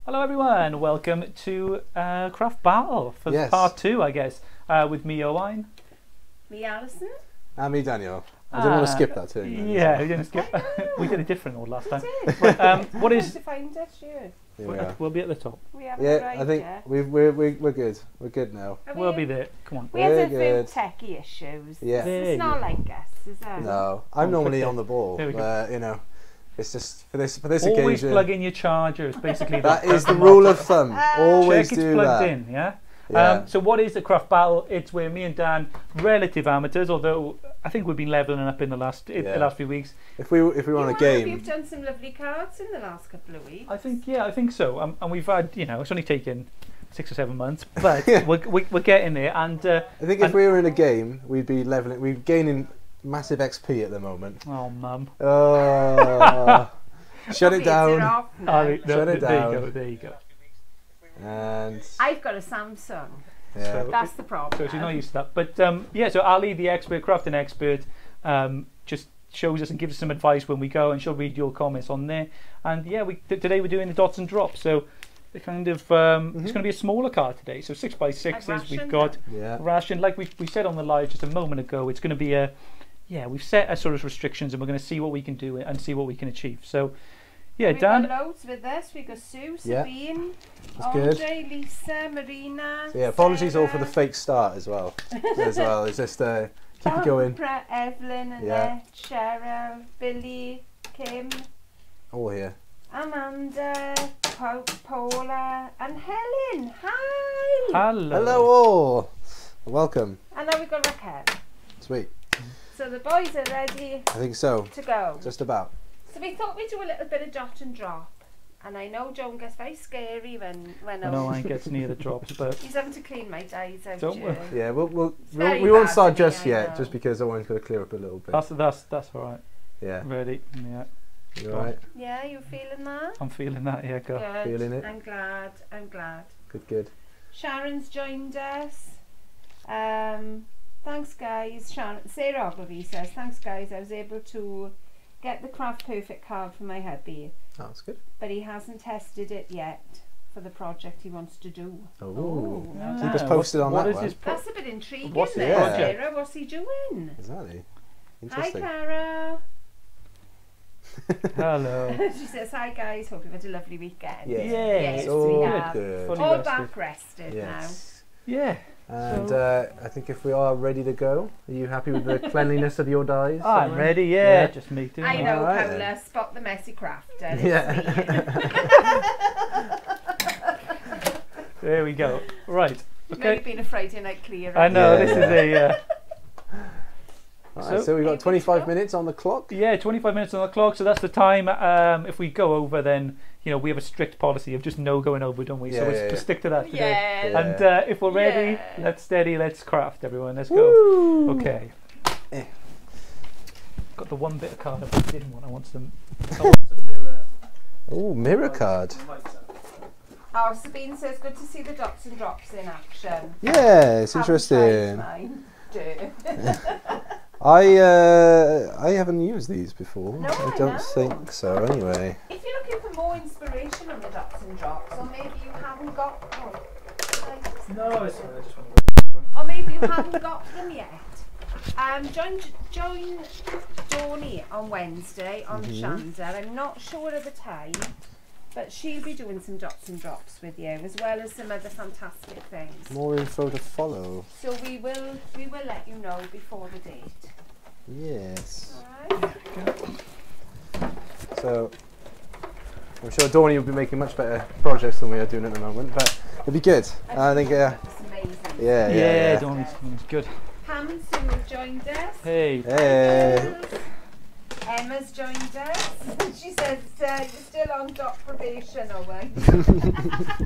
Hello everyone, welcome to Craft Battle for part 2, I guess, with me Owain. Me Alison. And me Daniel. I didn't want to skip that too. Yeah, we didn't skip. We did a different one last time. But, what is? To find it, sure. We'll be at the top. We haven't I think we're good. We're good now. We'll be there. Come on. We had a few techie issues. Yeah. It's not like us, is it? No, I'm normally on the ball. You know, it's just for this occasion. Always plug in your chargers. Basically, that is the rule of thumb. Always check do it's plugged that. in. Yeah. So what is the Craft Battle? It's where me and Dan, relative amateurs, although I think we've been leveling up in the last few weeks. If we want a game, you've done some lovely cards in the last couple of weeks. I think so. And we've had, it's only taken 6 or 7 months, but we're getting there. And I think if we were in a game, we'd be leveling. We'd gaining massive XP at the moment. Oh, mum. Shut it down. Shut it down. There you go. And I've got a Samsung. Yeah. So that's the problem. So she's not used to that. But so Ali, the expert, crafting expert, just shows us and gives us some advice when we go, and she'll read your comments on there. And today we're doing the dots and drops. So the kind of it's going to be a smaller card today. So 6x6s. We've got ration, like we said on the live just a moment ago. It's going to be we've set a sort of restrictions, and we're going to see what we can do and see what we can achieve. So. Yeah, we've Dan. got loads with this. We've got Sue, Sabine, Andre, Lisa, Marina. So apologies all for the fake start as well. It's just keep it going. Evelyn, Annette, Cheryl, Billy, Kim. All here. Amanda, Paula, and Helen. Hi. Hello all. Welcome. And now we've got Raquel. Sweet. So the boys are ready. I think so. To go. Just about. So we thought we'd do a little bit of dot and drop, and I know Joan gets very scary when Owain gets near the drops, but he's having to clean my dies out. Don't worry. Yeah, we won't start just yet, just because Owain's got to clear up a little bit. That's all right. Yeah. Ready? Yeah. You all right? Yeah, you feeling that? I'm feeling that. Yeah, go. Good. Feeling it? I'm glad. Good. Sharon's joined us. Thanks, guys. Sarah Ogilvie says, "Thanks, guys. I was able to get the Craft Perfect card for my hubby. Oh, that's good. But he hasn't tested it yet for the project he wants to do." Oh, keep us posted on that one. That's a bit intriguing. What's his project? Sarah, what's he doing? Exactly. Hi, Interesting. Cara. Hello. She says, "Hi, guys. Hope you've had a lovely weekend." Yes. We have. Good. All back rested now. Yeah. And I think if we are ready to go, are you happy with the cleanliness of your dies? I'm ready, yeah. Just me too. I know, right, Paula, spot the messy crafter. There we go. Right. Okay. Maybe been a Friday night clear. I know, this is a... Alright, so we've got 25 minutes on the clock? Yeah, 25 minutes on the clock, so that's the time. If we go over, then, we have a strict policy of just no going over, don't we? So we'll stick to that today. Yeah. And if we're ready, let's craft, everyone. Let's go. Okay. Got the one bit of card I didn't want. I want some mirror. Oh, mirror card. Oh, Sabine says, "Good to see the dots and drops in action." Yeah, it's interesting. Mine. I haven't used these before. No, I don't think so. Anyway. If you're looking for more inspiration on the dots and drops, or maybe you haven't got, No, it's or maybe you haven't got them yet. Join Dawney on Wednesday on Shanda. I'm not sure of the time, but she'll be doing some dots and drops with you, as well as some other fantastic things. More info to follow. So we will let you know before the date. Yes. Alright. So I'm sure Dawney will be making much better projects than we are doing at the moment, but it'll be good. I think It's amazing. Yeah. Dawn's good. Pam and Sue have joined us. Hey. Emma's joined us. She says, "You're still on dot probation, Owen."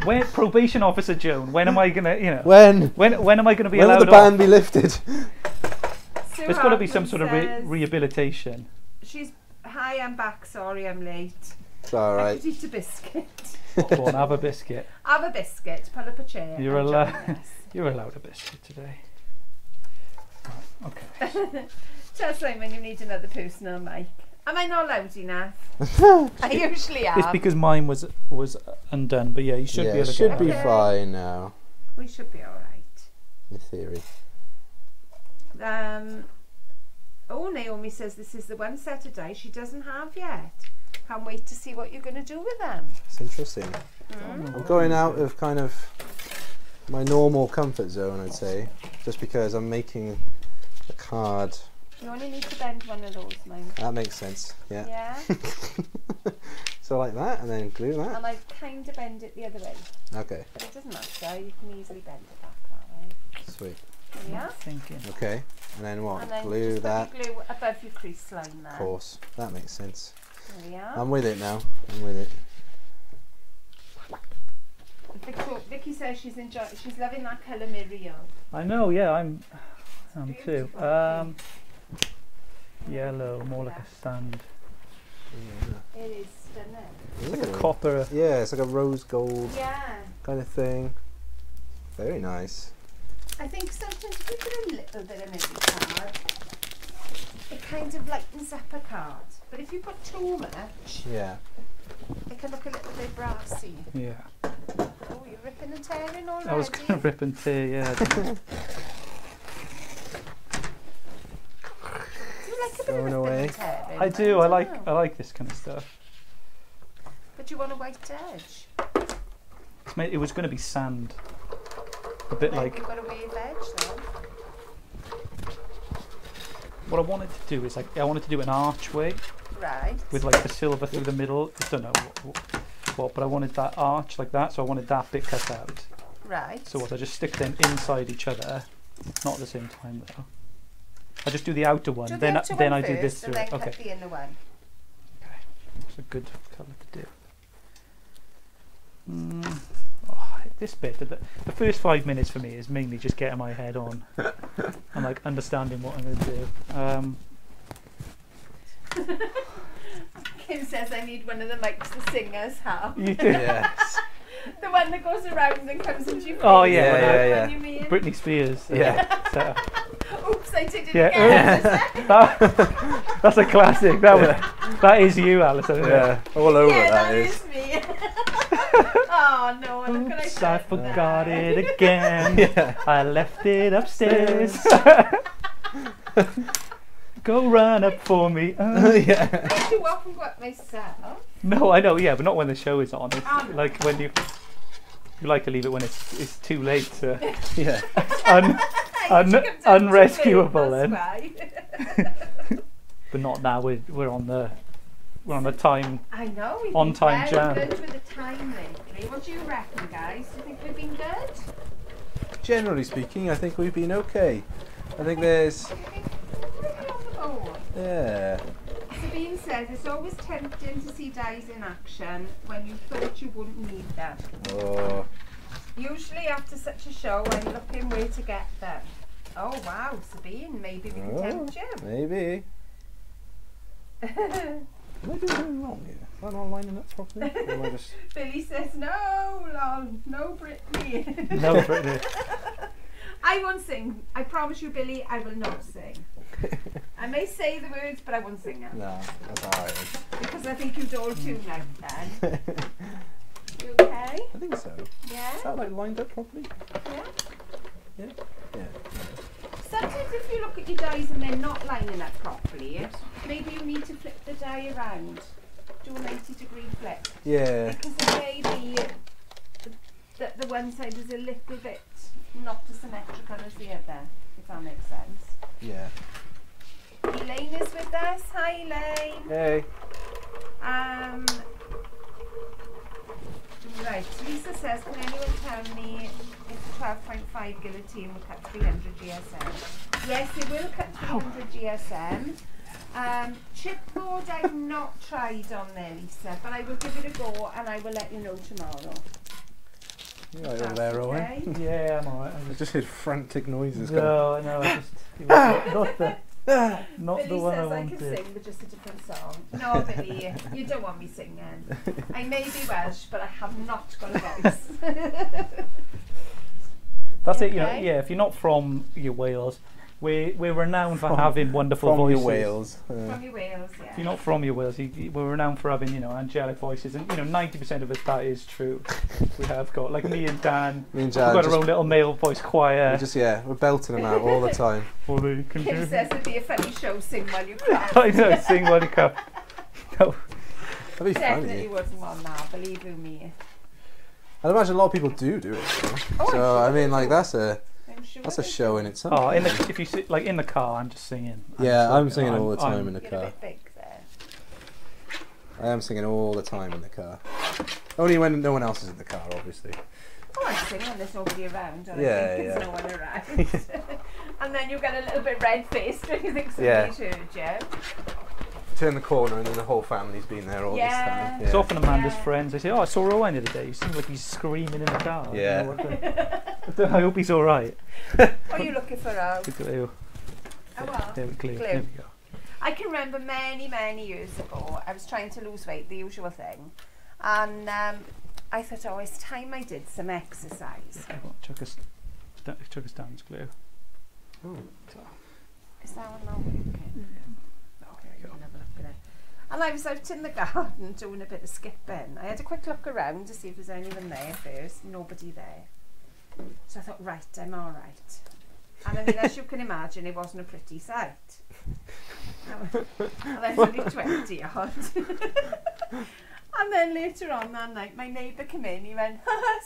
When probation officer Joan, when am I gonna, When am I gonna be when allowed will the ban be lifted? There's got to be some sort of rehabilitation. Hi, I'm back. Sorry, I'm late. It's all right. I could eat a biscuit. Go on, have a biscuit. Have a biscuit. Pull up a chair. You're allowed. You're allowed a biscuit today. Okay. Tell Simon you need another personal mic. Am I not loud enough? I usually am. It's because mine was undone, but yeah, you should be able to should get be it. fine now. We should be alright. In theory. Oh, Naomi says this is the one set of dice she doesn't have yet. Can't wait to see what you're going to do with them. It's interesting. I'm going out of kind of my normal comfort zone, I'd say, just because I'm making a card. You only need to bend one of those, mine. That makes sense, yeah. Yeah? So like that, and then glue that. And I kind of bend it the other way. Okay, But it doesn't matter, you can easily bend it back that way. sweet. There we are. Thinking. Okay, and then what? And then Glue just that. put your glue above your crease line there. Of course, that makes sense. There we are. I'm with it now. I'm with it. Vicky says she's loving that colour Muriel. I know, yeah, I'm too. Beautiful. Yellow, more like a sand. It is stunning. It's like a Ooh. copper. Yeah, it's like a rose gold Yeah. kind of thing. Very nice. I think sometimes if you put a little bit of Muriel card, it kind of lightens up a card. But if you put too much, Yeah. it can look a little bit brassy. Yeah. Oh, you're ripping and tearing already. I was going to rip and tear, yeah. Do you like a bit Throwing of ripping away. and tearing? I do. don't I know. like this kind of stuff. But you want a white edge. It was going to be sand. A bit Maybe like you've got a wave edge then. what I wanted to do is I wanted to do an archway Right. with like the silver through the middle. I don't know what, but I wanted that arch like that, so I wanted that bit cut out. Right. So what? I just stick them inside each other, not at the same time though. I just do the outer one, Do the then outer then one I do this first through and it. then Okay, cut the inner one. it's a good colour to do. Oh, this bit, the first 5 minutes for me is mainly just getting my head on and like understanding what I'm going to do. Kim says I need one of the mics the singers have. You do? Yes. The one that goes around and comes into your face. Oh yeah, Yeah, well, yeah, When you mean. Britney Spears. Yeah. So, Oops, I did it yeah. again. That's a classic. That is you, Alison. Isn't Yeah. All over Yeah, that that is. is me. Oh no, look what I Oops, I said forgot there. it again. Yeah. I left it upstairs. Go run up for me. Yeah. I do often go up myself. No, I know, yeah, but not when the show is on. It's Oh, no. like when you like to leave it when it's too late to Yeah. unrescuable then. Why. But not now. We're on the time. I know. We've On been time very jam. good with the time lately. What do you reckon, guys? Do you think we've been good? Generally speaking, I think we've been okay. I think there's. Do you think we're really on the ball? Yeah. Sabine says it's always tempting to see dies in action when you thought you wouldn't need them. Oh. Usually after such a show, I'm looking where to get them. Oh wow, Sabine, maybe we can tempt you. Maybe. Am I doing something wrong here? Am I not lining up properly? Or am I just... Billy says no, lol, no Brittany. No, Brittany. I won't sing. I promise you, Billy, I will not sing. I may say the words, but I won't sing them. No, that's alright. Because I think you'd all tune out then. You okay? I think so. Yeah? Is that like lined up properly? Yeah? Yeah? Yeah. Sometimes if you look at your dies and they're not lining up properly, maybe you need to flip the die around. Do a 90-degree flip. Yeah. Because it may be that the one side is a little bit not as symmetrical as the other, if that makes sense. Yeah. Elaine is with us. Hi, Elaine. Hey. Right, Lisa says, can anyone tell me if the 12.5 guillotine will cut 300 GSM? Yes, it will cut 300 GSM. Chipboard I've not tried on there, Lisa, but I will give it a go and I will let you know tomorrow. You right over That's there, Owen? okay. Yeah, I'm alright. I just heard frantic noises. No, no, it was not Billy the one I says I can wanted. sing, but just a different song. No, Billy, you don't want me singing. I may be Welsh, but I have not got a voice. That's it, you know. Okay. Yeah, if you're not from Wales, we're renowned for having wonderful from voices. your Wales. From your Wales, yeah. If you're not from your Wales, we're renowned for having, angelic voices, and 90% of us that is true. We have got, like me and Dan, we've got our own little male voice choir. We're belting them out all the time. All they can do. Kim says it'd be a funny show, sing while you craft. I know, sing while you craft. No. That'd be Definitely funny. wouldn't want that, believe you me. I'd imagine a lot of people do it. Oh, So I mean, like that's a I'm sure show in itself. Oh, if you sit like in the car, I'm just singing. I'm singing all the time in the You're a car. bit big there. I am singing all the time in the car. Only when no one else is in the car, obviously. Oh, I'm singing when there's nobody around. Or Yeah, I think yeah. there's no one around. And then you get a little bit red-faced when you think somebody's heard you. Turn the corner and then the whole family's been there all this time. It's often Amanda's Yeah. friends. They say, "Oh, I saw Owain the other day. He seems like he's screaming in the car." Yeah. I hope he's all right. What are you looking for now? Look at you. Oh, well. There we go. Glue. There we go. I can remember many, many years ago, I was trying to lose weight, the usual thing. And I thought, oh, it's time I did some exercise. Chuck a Stan's glue. Is that one not working? Okay, you can have a look at it. And I was out in the garden doing a bit of skipping. I had a quick look around to see if there's anyone there first. Nobody there. So I thought, right, I'm all right. And I mean, as you can imagine, it wasn't a pretty sight. And I was only 20 odd. And then later on that night, my neighbour came in. He went,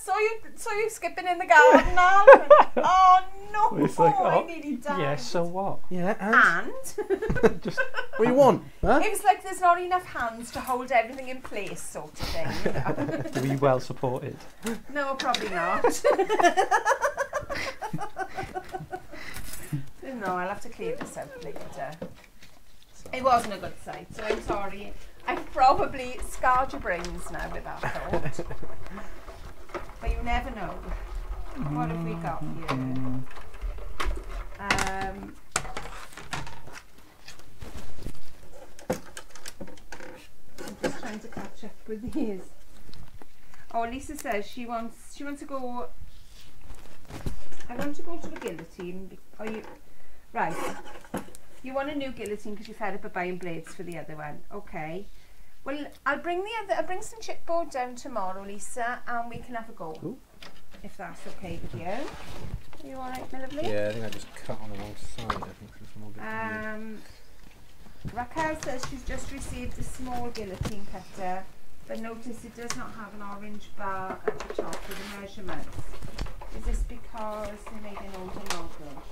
saw you skipping in the garden now. I went, oh no! It's like, I nearly died. Yeah, so what? Yeah, And Just what do you want? Huh? it was like there's not enough hands to hold everything in place, sort of thing. You know? were you well supported? No, probably not. No, I'll have to clear this out later. It wasn't a good sight, so I'm sorry. I've probably scarred your brains now with that thought. But you never know. What have we got here? I'm just trying to catch up with these. Oh, Lisa says she wants to go. I want to go to the guillotine. Are you right? You want a new guillotine because you're fed up of buying blades for the other one. Okay. Well, I'll bring some chipboard down tomorrow, Lisa, and we can have a go. Ooh. If that's okay with you. Are you alright, my lovely? Yeah, I think I just cut on the wrong side. I think it's more bit Raquel says she's just received a small guillotine cutter, but notice it does not have an orange bar at the top with the measurements. Is this because they made an older model?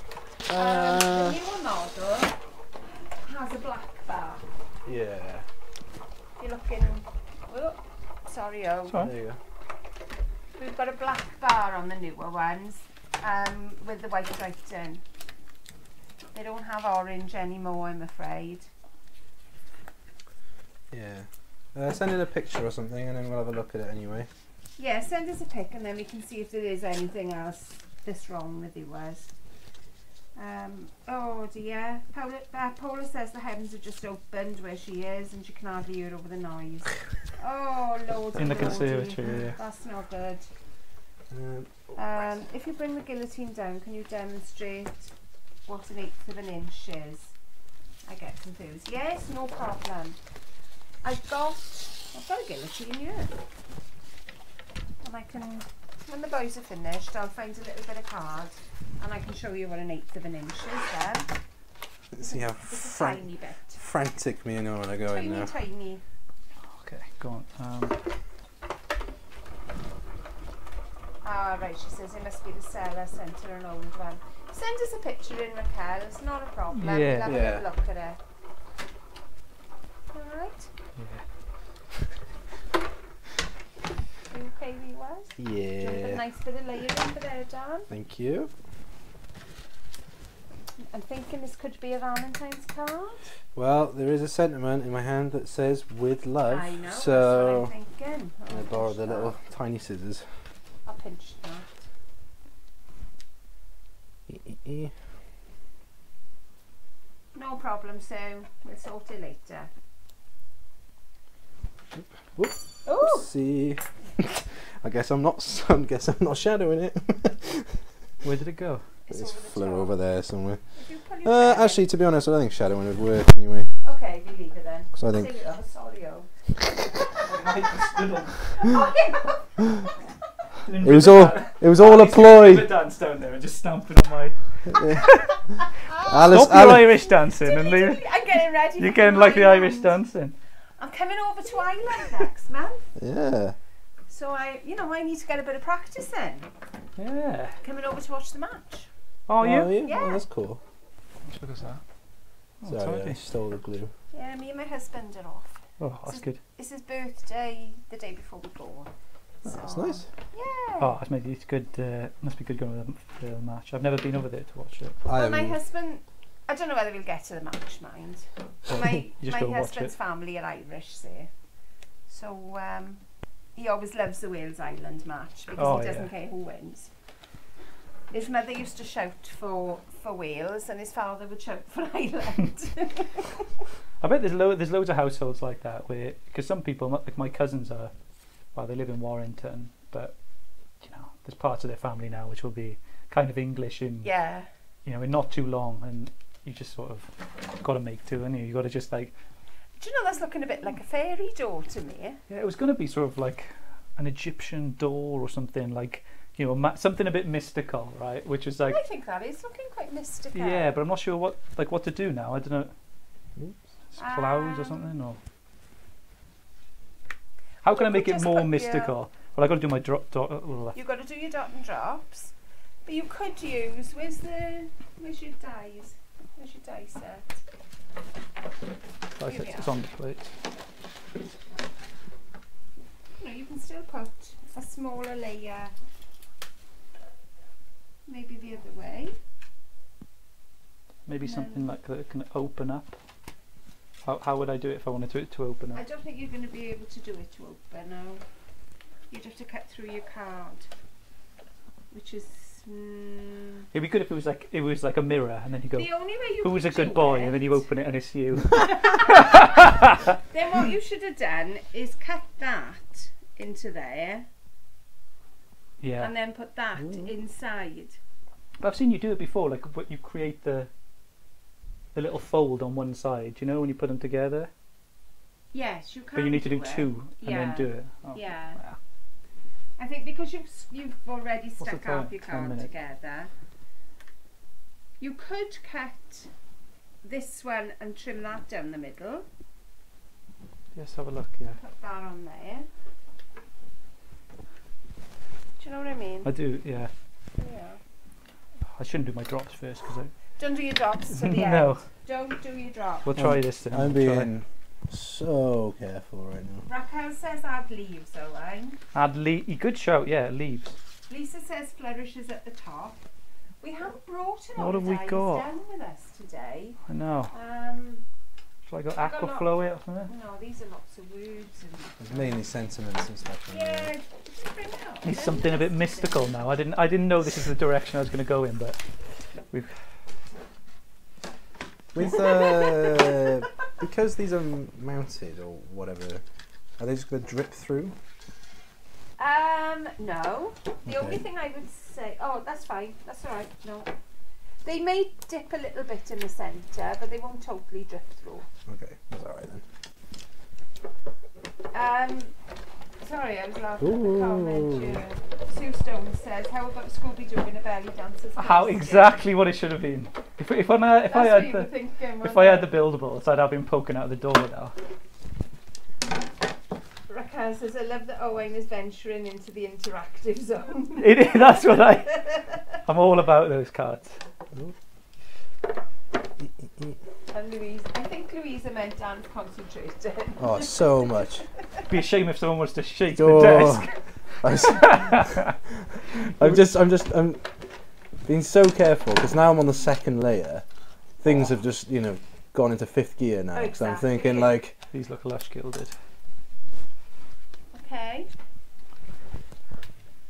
The newer model has a black bar. Yeah. You're looking. Oh, sorry, There you go. We've got a black bar on the newer ones, with the white writing. They don't have orange anymore, I'm afraid. Yeah. Send in a picture or something, and then we'll have a look at it anyway. Yeah, send us a pic, and then we can see if there is anything else that's wrong with yours. Oh dear. Paula says the heavens have just opened where she is, and she can hardly hear over the noise. Oh, Lord. In the conservatory, yeah. That's not good. If you bring the guillotine down, can you demonstrate what 1/8 of an inch is? I get confused. Yes, no problem. I've got a guillotine here. And I can, when the boys are finished, I'll find a little bit of card and I can show you what 1/8 of an inch is then. Let's see how It's a tiny bit. frantic me and I want to go in now. Tiny. Okay, go on. Ah, right, she says it must be the seller sent her an old one. Send us a picture in, Raquel, it's not a problem. Yeah. We'll have a Yeah. little look at it. Alright, you okay wee was? Do you want a Yeah. nice bit of layering for there, Dan? Thank you. I'm thinking this could be a Valentine's card. Well, there is a sentiment in my hand that says "with love." I know, So that's what I'm thinking. I I'll borrowed pinch the little that. tiny scissors. I'll pinch that. No problem, Sue. We'll sort it later. Whoop. Oh! See, I guess I'm not shadowing it. Where did it go? It's over the flew top. over there somewhere. If you pull Actually, to be honest, I don't think shadowing would work anyway. Okay, we leave it then. So I think. Oh, sorry, oh. It was all a ploy. Dance down there and just stamping on my. Alice, Stop your Irish dancing and leave. I'm getting ready. You're getting like the Irish dancing. I'm coming over to Ireland next month. Yeah. So I need to get a bit of practice in. Yeah. Coming over to watch the match. Oh, you? Yeah. Oh, that's cool. Look at that. Oh, Sorry, I stole the glue. Yeah, me and my husband are off. Oh, that's good. It's his birthday the day before we go. Oh, that's nice. Yeah. Oh, it's good. Must be good going to the match. I've never been over there to watch it. Well, my husband, I don't know whether we'll get to the match, mind. My husband's family are Irish there. So he always loves the Wales-Ireland match because he doesn't care who wins. His mother used to shout for Wales and his father would shout for Ireland. I bet there's loads of households like that where, because some people, like my cousins are, well, they live in Warrington, but there's parts of their family now which will be kind of English in in not too long, and you just sort of got to make do, and you got to just like. Do you know that's looking a bit like a fairy door to me? Yeah, it was going to be sort of like an Egyptian door or something like. Something a bit mystical, right? Which is like. I think that is looking quite mystical. Yeah, but I'm not sure what to do now. I don't know. Clouds or something, or how can I make it more mystical? Well, I got to do my drop. You've got to do your dot and drops, but you could use. Where's your dies? Where's your die set? It's on the plate. You can still put a smaller layer. Maybe the other way. Maybe something like that can open up. How would I do it if I wanted it to open up? I don't think you're going to be able to do it to open, no. You'd have to cut through your card, which is... It'd be good if it was like a mirror, and then you go, the only way you who was a good boy, and then you open it and it's you. Then what you should have done is cut that into there. Yeah. And then put that inside. But I've seen you do it before, like what you create the little fold on one side, when you put them together? Yes, you can. But you need to do two and then do it. Oh, yeah. Wow. I think because you've already stuck half your card together, you could cut this one and trim that down the middle. Yes, have a look, yeah. Put that on there. Do you know what I mean? I do, yeah. Yeah. I shouldn't do my drops first because Don't do your drops to the end. No. Don't do your drops. We'll try this then. I'm being so careful right now. Raquel says add leaves, Owain. Add leaves. Good shout, yeah, leaves. Lisa says flourishes at the top. We haven't brought an What have we got? down with us today. I know. Shall I go aquaflow it or something? No, these are lots of words. There's mainly sentiments and stuff. Yeah, Need something a bit mystical now. I didn't know this is the direction I was going to go in, but we've. With because these are mounted or whatever, are they just going to drip through? No. The only thing I would say, that's fine. That's all right. No, they may dip a little bit in the centre, but they won't totally drip through. Okay, that's all right then. Sorry, I was laughing at the comment here. Sue Stone says, how about Scooby-Doo in a belly dancer's How exactly what it should have been. If I had the buildables, I'd have been poking out the door now. Raquel says, I love that Owain is venturing into the interactive zone. That's what I'm all about those cards. And Louise, I think Louisa meant Dan concentrating. Oh, so much. It'd be a shame if someone was to shake the desk. I'm being so careful because now I'm on the second layer. Things have just, gone into fifth gear now. Exactly. So I'm thinking like... These look lush gilded. Okay.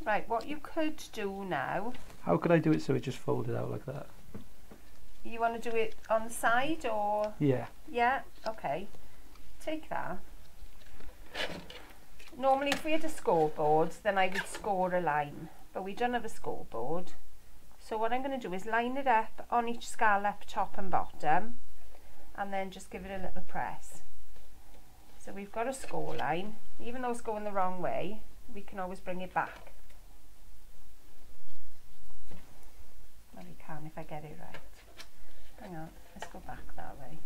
Right, what you could do now... How could I do it so it just folded out like that? You want to do it on the side or? Yeah. Yeah, okay. Take that. Normally if we had a scoreboard then I would score a line, but we don't have a scoreboard, So what I'm going to do is line it up on each scallop, top and bottom, and then just give it a little press. So we've got a score line. Even though it's going the wrong way, we can always bring it back. Well, we can if I get it right. Hang on, let's go back that way.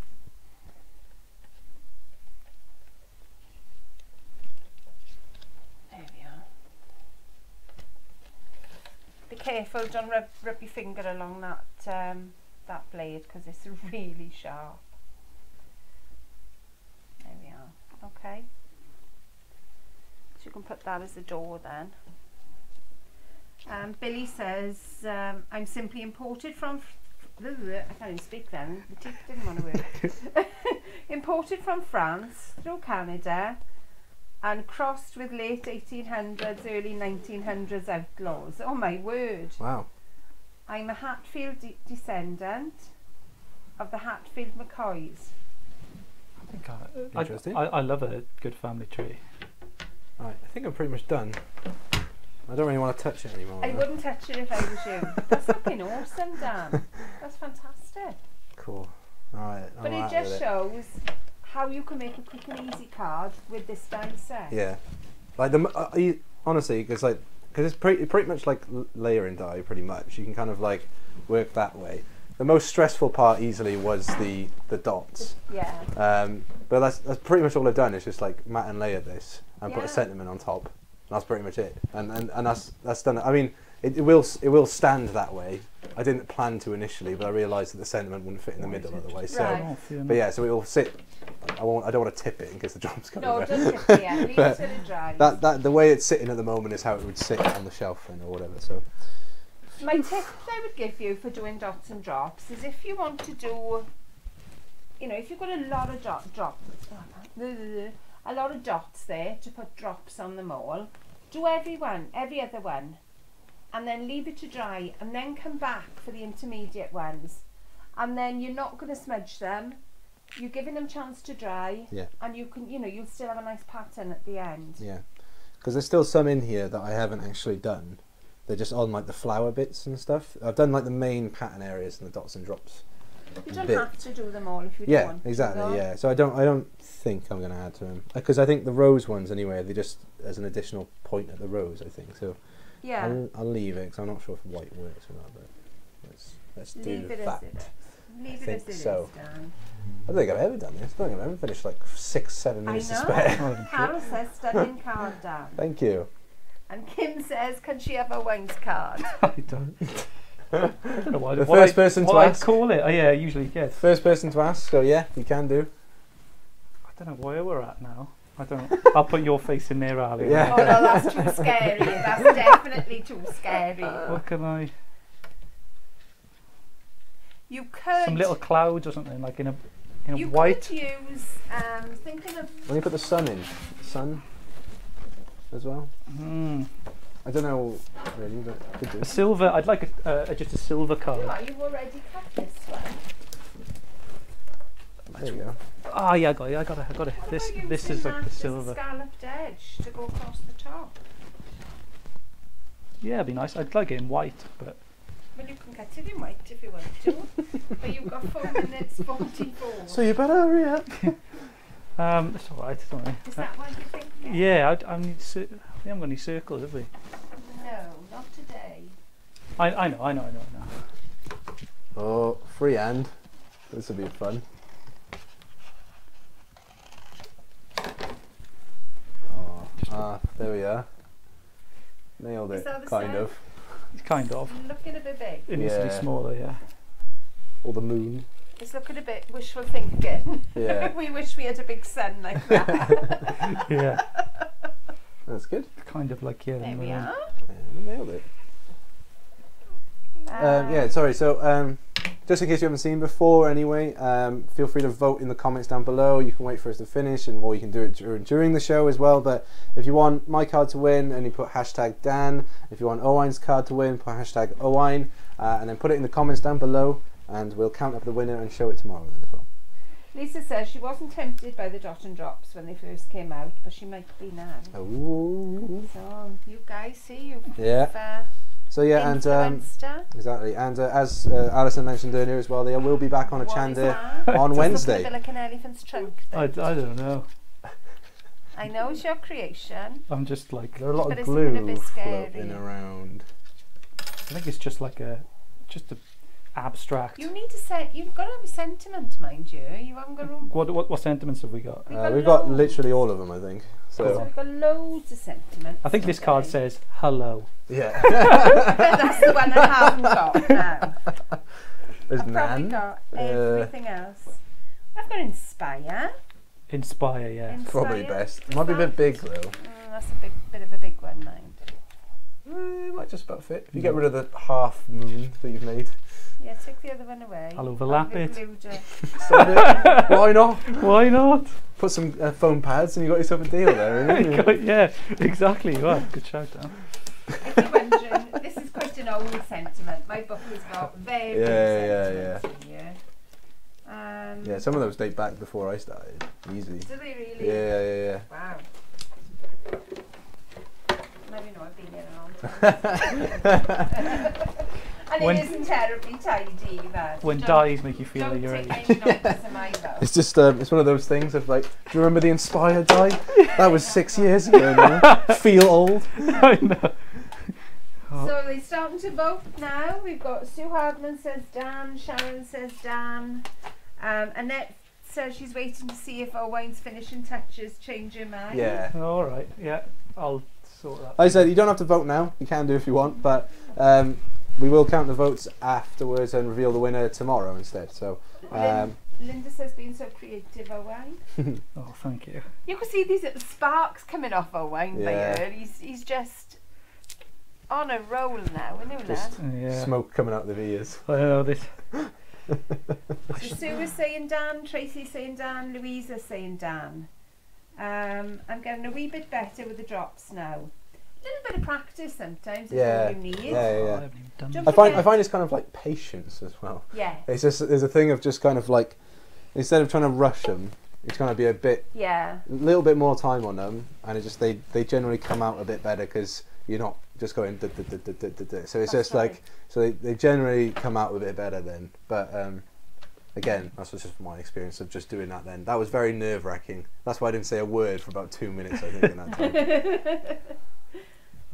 There we are. Be careful, don't rub your finger along that that blade, because it's really sharp. There we are. Okay. So you can put that as the door then. Billy says, I'm simply imported from... I can't even speak then. The teeth didn't want to work. Imported from France through Canada and crossed with late 1800s, early 1900s outlaws. Oh my word. Wow. I'm a Hatfield descendant of the Hatfield McCoys. Interesting. I love a good family tree. Right, I think I'm pretty much done. I don't really want to touch it anymore. I wouldn't touch it if I was you. That's fucking awesome, Dan. That's fantastic. Cool. Alright. But it just shows how you can make a quick and easy card with this die set. Yeah. Like honestly, because it's pretty much like layering die. Pretty much, you can kind of like work that way. The most stressful part easily was the dots. Yeah. But that's pretty much all I've done. Is just like mat and layer this and put a sentiment on top. That's pretty much it, and that's done. I mean, it will stand that way. I didn't plan to initially, but I realised that the sentiment wouldn't fit in the middle otherwise. So, Right. but yeah, so it will sit. I don't want to tip it in case the drops come. No, don't tip it yet. Leave it till it dries. That the way it's sitting at the moment is how it would sit on the shelf or whatever. So my tip I would give you for doing dots and drops is if you want to do, you know, if you've got a lot of a lot of dots there to put drops on them all, do every other one, and then leave it to dry, and then come back for the intermediate ones, and then you're not going to smudge them. You're giving them a chance to dry, and you can, you'll still have a nice pattern at the end. Yeah, because there's still some in here that I haven't actually done. They're just on like the flower bits and stuff. I've done like the main pattern areas and the dots and drops. You don't have to do them all if you don't want to. Exactly. Yeah, so I don't think I'm going to add to them, because I think the rose ones anyway, they just as an additional point at the rose, I think. So yeah, I'll leave it because I'm not sure if white works or not. But let's do that. Leave it as it is, Dan. I don't think I've ever done this. I don't think I've ever finished like 6-7 minutes to spare. Carol says stunning card, Dan. Thank you. And Kim says, can she have a Owain's card? I don't. I don't know why. The first person to ask. I call it. Oh, yeah, usually yes. First person to ask. So yeah, you can do. I don't know where we're at now. I don't. I'll put your face in there, Ali. Yeah. Oh no, that's too scary. That's definitely too scary. What can I? You could. Some little clouds or something, like in a you white. You could use. Thinking of. When you put the sun in, sun as well. I don't know really, but could do. A silver. I'd like just a silver card. You've already cut this one. There you go. Oh yeah, I got it. This is like the silver. A scalloped edge to go across the top. Yeah, it'd be nice. I'd like it in white, but. Well, you can cut it in white if you want to. But you've got 4 minutes 44. So you better hurry up. That's all right. Don't worry. Is that what you think? Yeah, I need. We haven't got any circles, have we? No, not today. I know. Oh, freehand. This will be fun. Oh, there we are. Nailed it, kind of. Kind of. Looking a bit big. It needs to be smaller, yeah. Or the moon. It's looking a bit wishful thinking. Yeah. We wish we had a big sun like that. Yeah. That's good. Kind of like, yeah. There we are. Yeah, nailed it. Yeah, sorry, so just in case you haven't seen before anyway, feel free to vote in the comments down below. You can wait for us to finish, or you can do it during the show as well. But if you want my card to win, and you put hashtag Dan. If you want Owain's card to win, put hashtag Owain, and then put it in the comments down below, and we'll count up the winner and show it tomorrow then as well. Lisa says she wasn't tempted by the dot and drops when they first came out, but she might be now. Ooh. So you guys see, So yeah, and Influencer. exactly, and as Alison mentioned earlier as well, they will be back on a What is Chander that? on Does it Wednesday. look a bit like an elephant's trunk? I don't know. I know it's your creation. I'm just like, There are a lot But of it's looking a glue bit scary. floating around. I think it's just like a abstract. You need to say you've got to have a sentiment, mind you. You haven't got. What sentiments have we got? We've got literally all of them, I think. So So we've got loads of sentiments. I think this card says hello. yeah. That's the one I haven't got now. There's I've probably Nan. got everything else. I've got inspire. Inspire, yeah. Probably Inspire. best. Might be a bit big though. That's a bit of a big one, mind. It might just about fit. If you get rid of the half moon that you've made. Yeah, take the other one away. I'll overlap it. Why not? Why not? Put some foam pads and you got yourself a deal there. Haven't you? Yeah, exactly. Well, good shout, Dan. If you're wondering, this is quite an old sentiment. My book has got very old sentiments in here. Yeah, some of those date back before I started. Easy. Do they really? Yeah. Wow. Maybe not, I've been here a long time. And it isn't terribly tidy either. When dyes make you feel like Don't you're take any notice of my book. It's just it's one of those things of like, do you remember the Inspire die? That was 6 years ago now. Feel old. I know. So they're starting to vote now. We've got Sue Hardman says Dan, Sharon says Dan, Annette says she's waiting to see if Owain's finishing touches change her mind. Yeah. All right. Yeah, I'll sort that. Like I said, you don't have to vote now. You can do if you want, but we will count the votes afterwards and reveal the winner tomorrow instead. So. Linda says being so creative, Owain. Oh, thank you. You can see these little sparks coming off Owain there. He's just on a roll now, isn't he, Just Yeah. smoke coming out of the ears. I know this. So Sue is saying Dan, Tracy's saying Dan, Louisa's saying Dan. I'm getting a wee bit better with the drops now. A little bit of practice sometimes is all you need. I Yeah. haven't even done Don't that. I find it's kind of like patience as well. Yeah. It's just there's a thing of just kind of like, instead of trying to rush them, it's going to be a little bit more time on them, and it just they generally come out a bit better because you're not just going so it's That's just right. like, so they generally come out a bit better then. But again, that's just my experience of just doing that then. That was very nerve-wracking. That's why I didn't say a word for about 2 minutes, I think, in that time.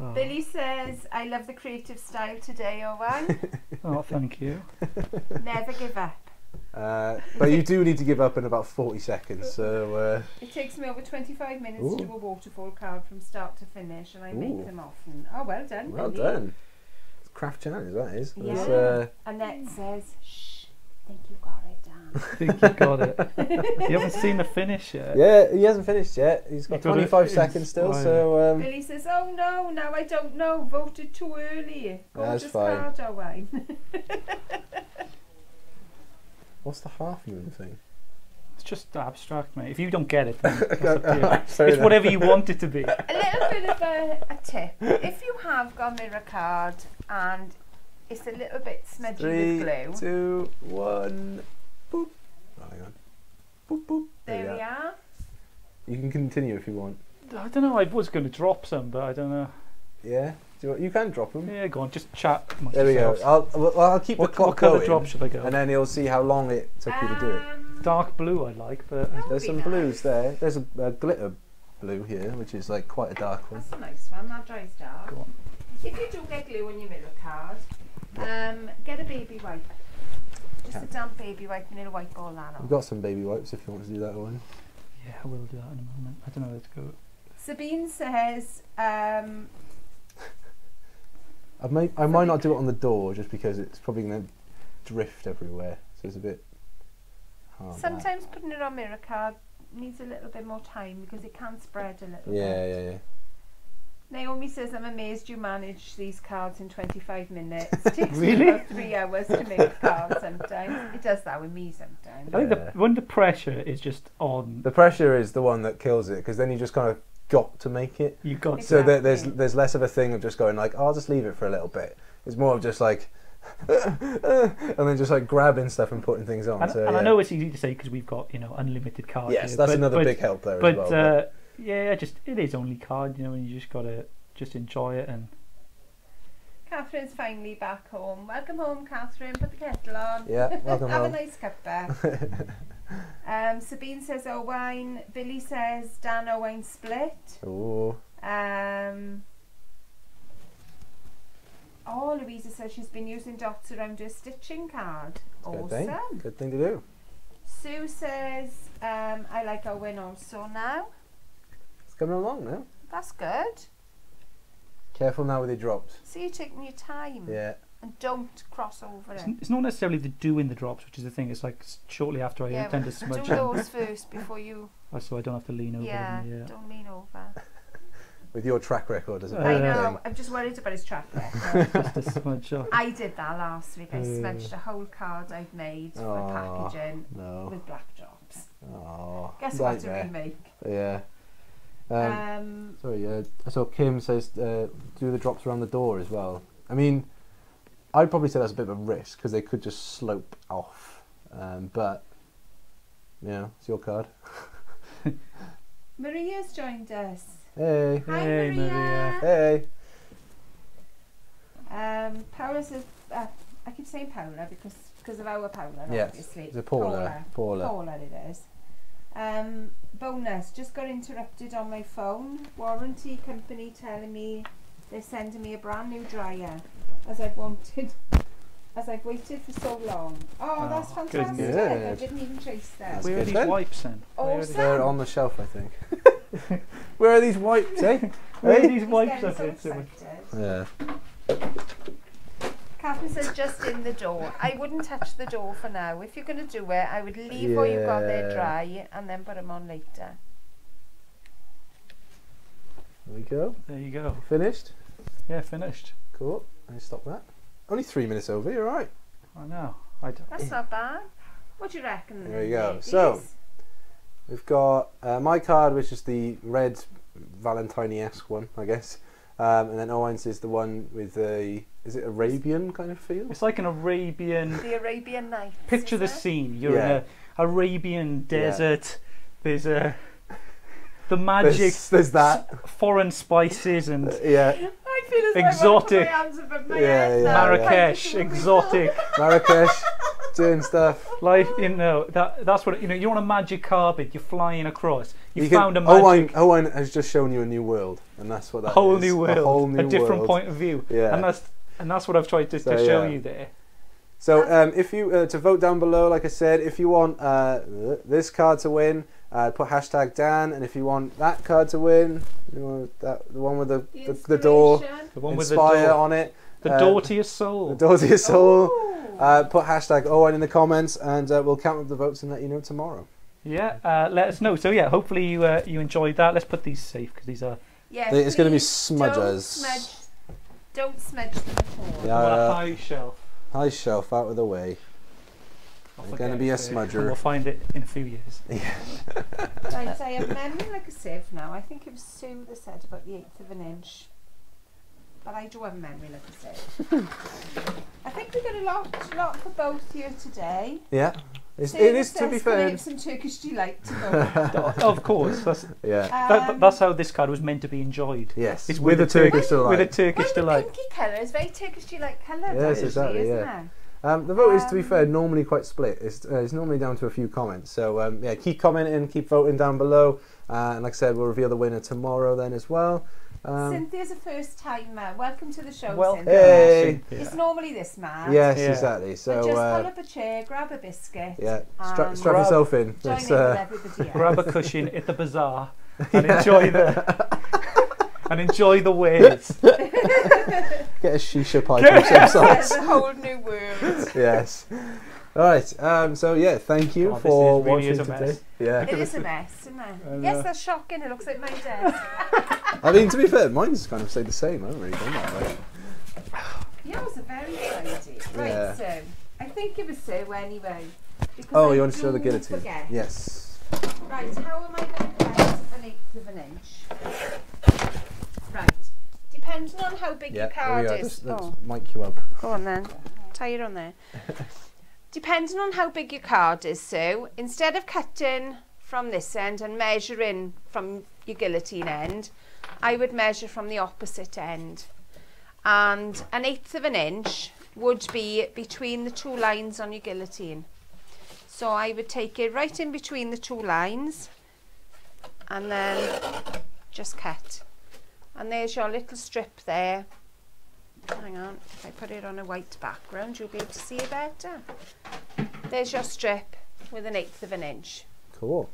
Oh. Billy says, I love the creative style today, Owain. Oh, thank you. Never give up. But you do need to give up in about 40 seconds, so... It takes me over 25 minutes Ooh. to do a waterfall card from start to finish, and I Ooh. make them often. Oh, well done, Well Billy. done. It's craft challenge, that is. Yeah. It's, Annette says, shh, think you got it, Dan. I think you got it. You haven't seen the finish yet. yeah, he hasn't finished yet. He's got You've got 25 it seconds still, inspired. so... Billy says, oh no, now I don't know, voted too early. That's Gorgeous fine. card, Owain. What's the half moon thing? It's just abstract, mate. If you don't get it, then that's up to you. Fair It's enough. whatever you want it to be. A little bit of a tip. If you have got a mirror card and it's a little bit smudgy 3, with glue, 2, 1, boop. Oh, hang on. Boop, boop. there we are. You can continue if you want. I don't know. I was going to drop some, but I don't know. Yeah? You can drop them. Yeah, go on. Just chat amongst There we go. yourselves. I'll keep the What clock colour going, drop should I go? and then you'll see how long it took you to do it. Dark blue I like, but That would There's be some nice. blues there. There's a glitter blue here, which is like quite a dark one. That's a nice one, that dries dark. go on. If you do get glue on your mirror card, get a baby wipe. Just a damp baby wipe and it'll wipe all that off. We've got some baby wipes if you want to do that one. Yeah, I will do that in a moment. I don't know where to go. Sabine says, I might not do it on the door just because it's probably going to drift everywhere, so it's a bit hard. sometimes putting it on mirror card needs a little bit more time because it can spread a little bit. Yeah. Naomi says, I'm amazed you manage these cards in 25 minutes. It takes Really? me about 3 hours to make a card sometimes. It does that with me sometimes. I think when the pressure is just on, The pressure is the one that kills it, because then you just kind of got to make it. you got So Exactly. there's less of a thing of just going like, oh, I'll just leave it for a little bit. It's more of just like, and then just like grabbing stuff and putting things on. And, so, and yeah. I know it's easy to say because we've got unlimited cards. Yes, here, that's but- another but- big help there But as well. yeah, just it is only card, and you just gotta just enjoy it and Catherine's finally back home. Welcome home, Catherine. Put the kettle on. Yeah, welcome Have home. a nice cuppa. Sabine says Owain. Billy says Dan Owain split. Oh. Louisa says she's been using dots around her stitching card. Good Awesome. thing. Good thing to do. Sue says I like Owain also now. It's coming along now. That's good. Careful now with your drops. See, you're taking your time. Yeah. And don't cross over it. It's not necessarily the doing the drops, which is the thing. It's like shortly after I tend to smudge do them. those first before you... So I don't have to lean over Yeah, them. Yeah. don't lean over. With your track record, doesn't it? I know, I'm just worried about his track record. Just a smudge off. I did that last week. I smudged a whole card I'd made for packaging with black drops. Oh, Guess what to remake? Yeah. Sorry, I saw Kim says do the drops around the door as well. I mean, I'd probably say that's a bit of a risk because they could just slope off. But, you know, it's your card. Maria's joined us. Hey. Hi, Hey, Maria. Hey. Paula says, I keep saying Paula because of our Paula, Yes, obviously. it's a Paula. Paula it is. Bonus, just got interrupted on my phone. Warranty company telling me they're sending me a brand new dryer as I've waited for so long. Oh, that's fantastic. Good. I didn't even chase that. Where are good these then. wipes then? Awesome. They're on the shelf, I think. Where are these wipes, eh? Where are Hey? these He's wipes getting up so here? So excited. Yeah. Catherine says just in the door. I wouldn't touch the door for now. If you're going to do it, I would leave what you've got there dry and then put them on later. There we go. there you go. Finished. Yeah, finished. Cool. Let me stop that. Only 3 minutes over. You're right. I know. That's not bad. What do you reckon? There you go. ladies? So, we've got my card, which is the red Valentine-esque one, I guess. And then Owen's is the one with the, is it Arabian kind of feel? It's like an Arabian. The Arabian Nights. Picture the is it? scene. You're in Yeah. a Arabian desert. There's the magic. There's that. Foreign spices and Yeah. I feel as Exotic. though I want to put my hands above my Yeah, head yeah, now. Marrakesh, Like, exotic. Marrakesh, doing stuff. Like, you know, that's what, you know, you're on a magic carpet, you're flying across. You can- found a magic Owain has just shown you a new world, and that's what that whole is. new world, A whole new a different world. point of view. Yeah. And that's what I've tried to show you there. So if you to vote down below, like I said, if you want this card to win, put hashtag Dan, and if you want that card to win, you want the one with the door, inspiration. The one with Inspire the door, on it, the door to your soul. the door to your soul. Oh. Put hashtag Owain in the comments, and we'll count up the votes and let you know tomorrow. Yeah, let us know. So yeah, hopefully you enjoyed that. Let's put these safe because these are Yes, It's going to be please smudgers. Don't smudge them at all. Yeah. on a high shelf. High shelf out of the way. I'll They're forget going to be a it, and smudger. we'll find it in a few years. Right, I have memory like a sieve now. I think it was Sue that said about the 1/8 of an inch. But I do have memory like a sieve. I think we got a lot for both here today. Yeah. It Sarah is, to says, be "Can I fair. have some Turkish delight to go." Of course, Yeah. that's how this card was meant to be enjoyed. Yes. It's with a Turkish delight. With a Turkish And the delight. pinky colour is very Turkish delight colour. Yes, actually, exactly, isn't yeah. it? The vote is, to be fair, normally quite split. It's normally down to a few comments. So yeah, keep commenting, keep voting down below. And like I said, we'll reveal the winner tomorrow then as well. Cynthia's a first timer. Welcome to the show, Welcome. Cynthia. Hey. It's normally this man. Yes, Yeah. exactly. So So just pull up a chair, grab a biscuit, yeah, and strap yourself in. join It's, in with everybody else. Grab a cushion at the bazaar and enjoy the wares. get a shisha pipe of some There's sort. a whole new world. Yes. All right. So yeah, thank you Oh, this for really watching is a today. mess. Yeah. It is a mess, isn't it? And, Yes, that's shocking. It looks like my desk. I mean, to be fair, mine's kind of stayed the same. I haven't really done that. Like, Yours are very tidy. Right, Yeah. so I think it was Sue anyway. Because oh, I you want to show the do guillotine? forget. Yes. Right, how am I going to cut 1/8 of an inch? Right, depending on how big Yeah. your There card we go. is. Let's Oh, mic you up. go on then. Tie it on there. Depending on how big your card is, Sue, instead of cutting from this end and measuring from your guillotine end, I would measure from the opposite end. and 1/8 of an inch would be between the 2 lines on your guillotine. So I would take it right in between the 2 lines and then just cut. And there's your little strip there. Hang on, if I put it on a white background, you'll be able to see it better. There's your strip with 1/8 of an inch. Cool.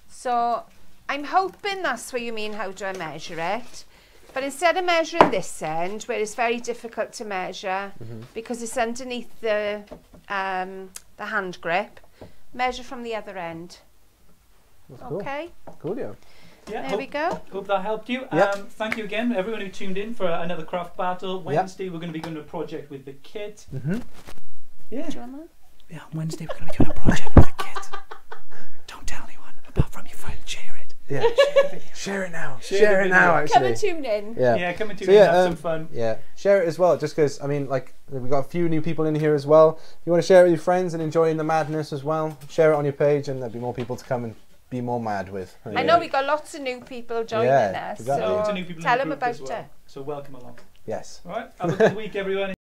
So I'm hoping that's what you mean, how do I measure it? But instead of measuring this end, where it's very difficult to measure because it's underneath the hand grip, measure from the other end. That's cool. Okay, Coolio. Yeah, there we go. Hope that helped you. Yep. Thank you again, everyone who tuned in for another craft battle. Wednesday, we're going to be doing a project with the kit. Yeah. Do you want that? Yeah, on Wednesday, we're going to be doing a project with the kit. Don't tell anyone, apart from your friend. Share it. Yeah. Share it now. Share it now, actually. Come and tune in. Yeah. Come and tune So in, yeah, have some fun. Yeah, share it as well, just because, I mean, like, we've got a few new people in here as well. If you want to share it with your friends and enjoying the madness as well, share it on your page and there'll be more people to come and be more mad with. I know we got lots of new people joining us, exactly. Lots of so new people in tell the them group about as well. it. So welcome along. Yes. All right, have a good week, everyone.